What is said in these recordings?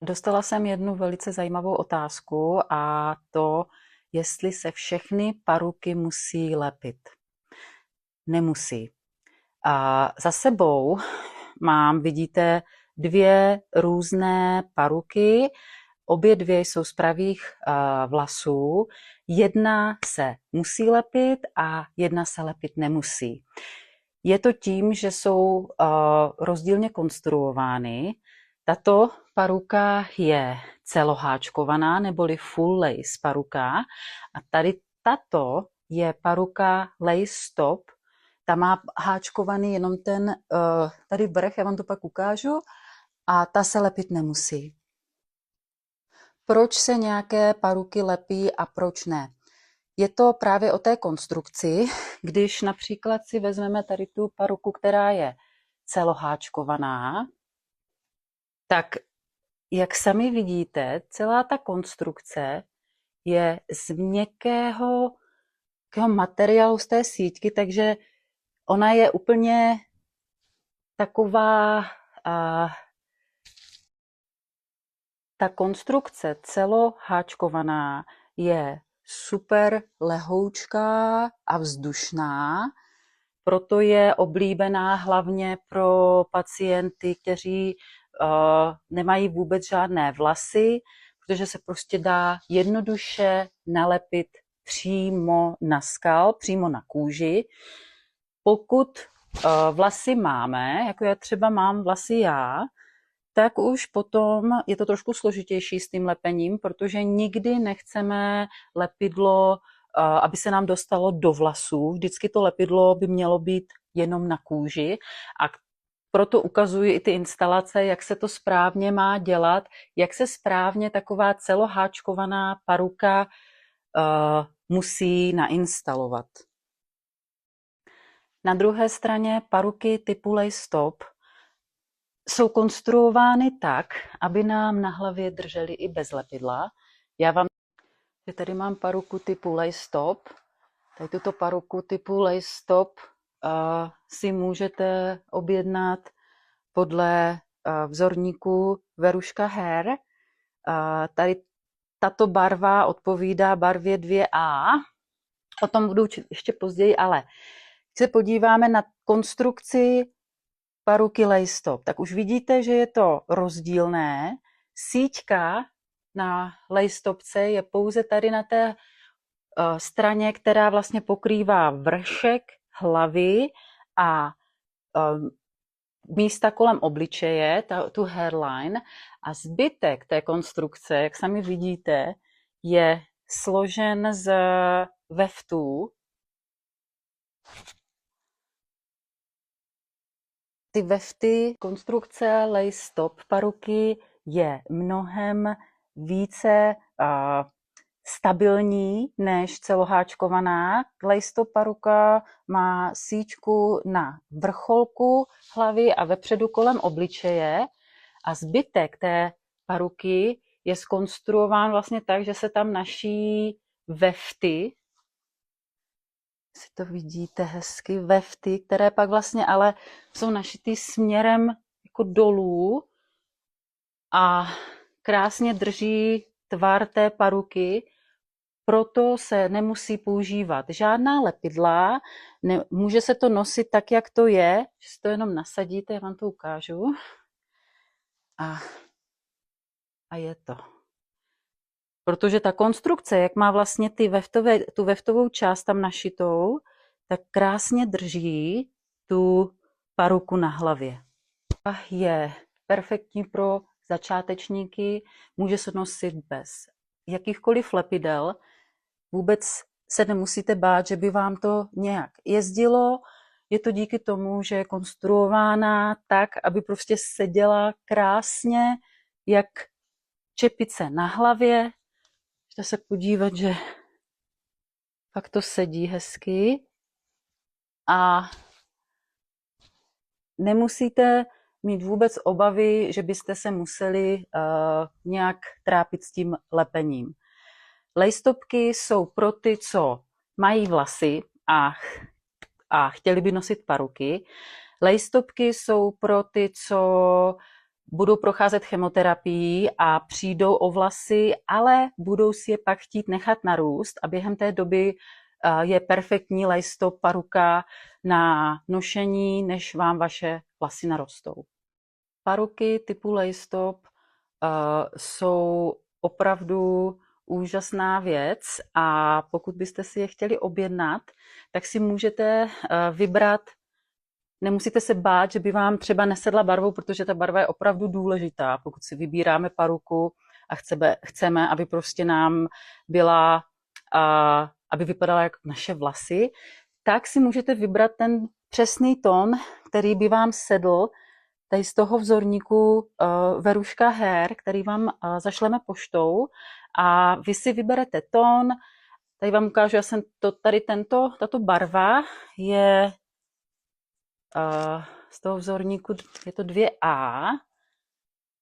Dostala jsem jednu velice zajímavou otázku a to, jestli se všechny paruky musí lepit. Nemusí. A za sebou mám, vidíte, dvě různé paruky. Obě dvě jsou z pravých vlasů. Jedna se musí lepit a jedna se lepit nemusí. Je to tím, že jsou rozdílně konstruovány. Tato paruka je celoháčkovaná neboli full lace paruka a tady tato je paruka lace stop. Ta má háčkovaný jenom ten tady vrch, já vám to pak ukážu, a ta se lepit nemusí. Proč se nějaké paruky lepí a proč ne? Je to právě o té konstrukci, když například si vezmeme tady tu paruku, která je celoháčkovaná, tak jak sami vidíte, celá ta konstrukce je z měkkého materiálu z té síťky, takže ona je úplně taková, ta konstrukce celoháčkovaná je super lehoučká a vzdušná, proto je oblíbená hlavně pro pacienty, kteří nemají vůbec žádné vlasy, protože se prostě dá jednoduše nalepit přímo na skalp, přímo na kůži. Pokud vlasy máme, jako já třeba mám vlasy já, tak už potom je to trošku složitější s tím lepením, protože nikdy nechceme lepidlo, aby se nám dostalo do vlasů. Vždycky to lepidlo by mělo být jenom na kůži a proto ukazuji i ty instalace, jak se to správně má dělat, jak se správně taková celoháčkovaná paruka musí nainstalovat. Na druhé straně paruky typu lace stop jsou konstruovány tak, aby nám na hlavě držely i bez lepidla. Tady mám paruku typu lace stop. Tady tuto paruku typu lace stop si můžete objednat podle vzorníku Veruška Hair. Tady tato barva odpovídá barvě 2A. O tom budu ještě později, ale když se podíváme na konstrukci paruky lace stop, tak už vidíte, že je to rozdílné. Síťka na lace stopce je pouze tady na té straně, která vlastně pokrývá vršek hlavy a místa kolem obličeje, tu hairline, a zbytek té konstrukce, jak sami vidíte, je složen z veftů. Ty vefty, konstrukce lace stop paruky je mnohem více stabilní než celoháčkovaná. Lace stop paruka má síťku na vrcholku hlavy a vepředu kolem obličeje a zbytek té paruky je zkonstruován vlastně tak, že se tam naší vefty, si to vidíte hezky, vefty, které pak vlastně ale jsou našitý směrem jako dolů a krásně drží tvar té paruky, proto se nemusí používat žádná lepidla, může se to nosit tak, jak to je, že si to jenom nasadíte, já vám to ukážu. A je to. Protože ta konstrukce, jak má vlastně tu veftovou část tam našitou, tak krásně drží tu paruku na hlavě. A je perfektní pro začátečníky, může se nosit bez jakýchkoliv lepidel, vůbec se nemusíte bát, že by vám to nějak jezdilo. Je to díky tomu, že je konstruována tak, aby prostě seděla krásně, jak čepice na hlavě. Můžete se podívat, že fakt to sedí hezky a nemusíte mít vůbec obavy, že byste se museli nějak trápit s tím lepením. Lace stopky jsou pro ty, co mají vlasy a chtěli by nosit paruky. Lace stopky jsou pro ty, co budou procházet chemoterapií a přijdou o vlasy, ale budou si je pak chtít nechat narůst a během té doby je perfektní lejstop paruka na nošení, než vám vaše vlasy narostou. Paruky typu lejstop jsou opravdu úžasná věc a pokud byste si je chtěli objednat, tak si můžete vybrat. Nemusíte se bát, že by vám třeba nesedla barvou, protože ta barva je opravdu důležitá. Pokud si vybíráme paruku a chceme, aby prostě nám byla, aby vypadala jako naše vlasy, tak si můžete vybrat ten přesný tón, který by vám sedl tady z toho vzorníku Veruška Hair, který vám zašleme poštou a vy si vyberete tón. Tady vám ukážu, tato barva je z toho vzorníku, je to 2A.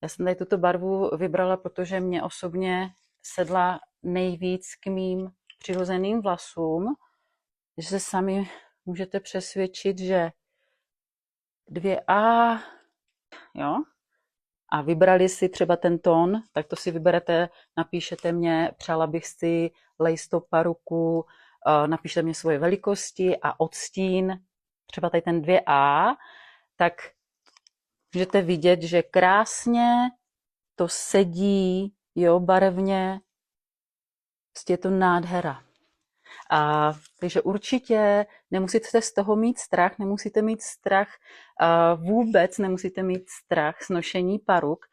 Já jsem tady tuto barvu vybrala, protože mě osobně sedla nejvíc k mým přirozeným vlasům. Že se sami můžete přesvědčit, že 2A, jo, a vybrali si třeba ten tón, tak to si vyberete, napíšete mě, přála bych si lejstop paruku, napíšete mě svoje velikosti a odstín, třeba tady ten 2A, tak můžete vidět, že krásně to sedí, jo, barevně, prostě je to nádhera. Takže určitě nemusíte z toho mít strach, vůbec nemusíte mít strach z nošení paruk,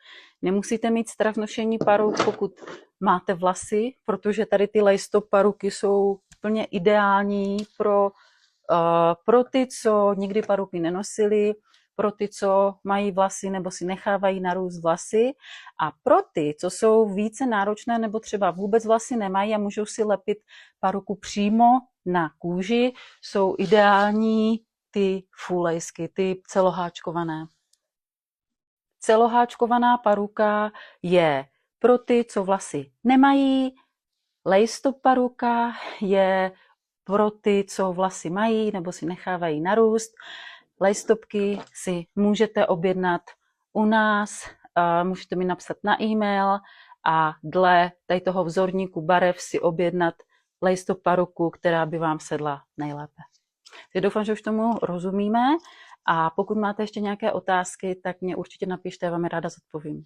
nemusíte mít strach z nošení paruk, pokud máte vlasy, protože tady ty lejstop paruky jsou úplně ideální pro ty, co nikdy paruky nenosili, pro ty, co mají vlasy nebo si nechávají narůst vlasy a pro ty, co jsou více náročné nebo třeba vůbec vlasy nemají a můžou si lepit paruku přímo na kůži, jsou ideální ty fullejsky, ty celoháčkované. Celoháčkovaná paruka je pro ty, co vlasy nemají, lejstop paruka je pro ty, co vlasy mají nebo si nechávají narůst. Lejstopky si můžete objednat u nás, můžete mi napsat na e-mail a dle tady toho vzorníku barev si objednat lejstop paruku, která by vám sedla nejlépe. Já doufám, že už tomu rozumíme a pokud máte ještě nějaké otázky, tak mě určitě napište, já vám je ráda zodpovím.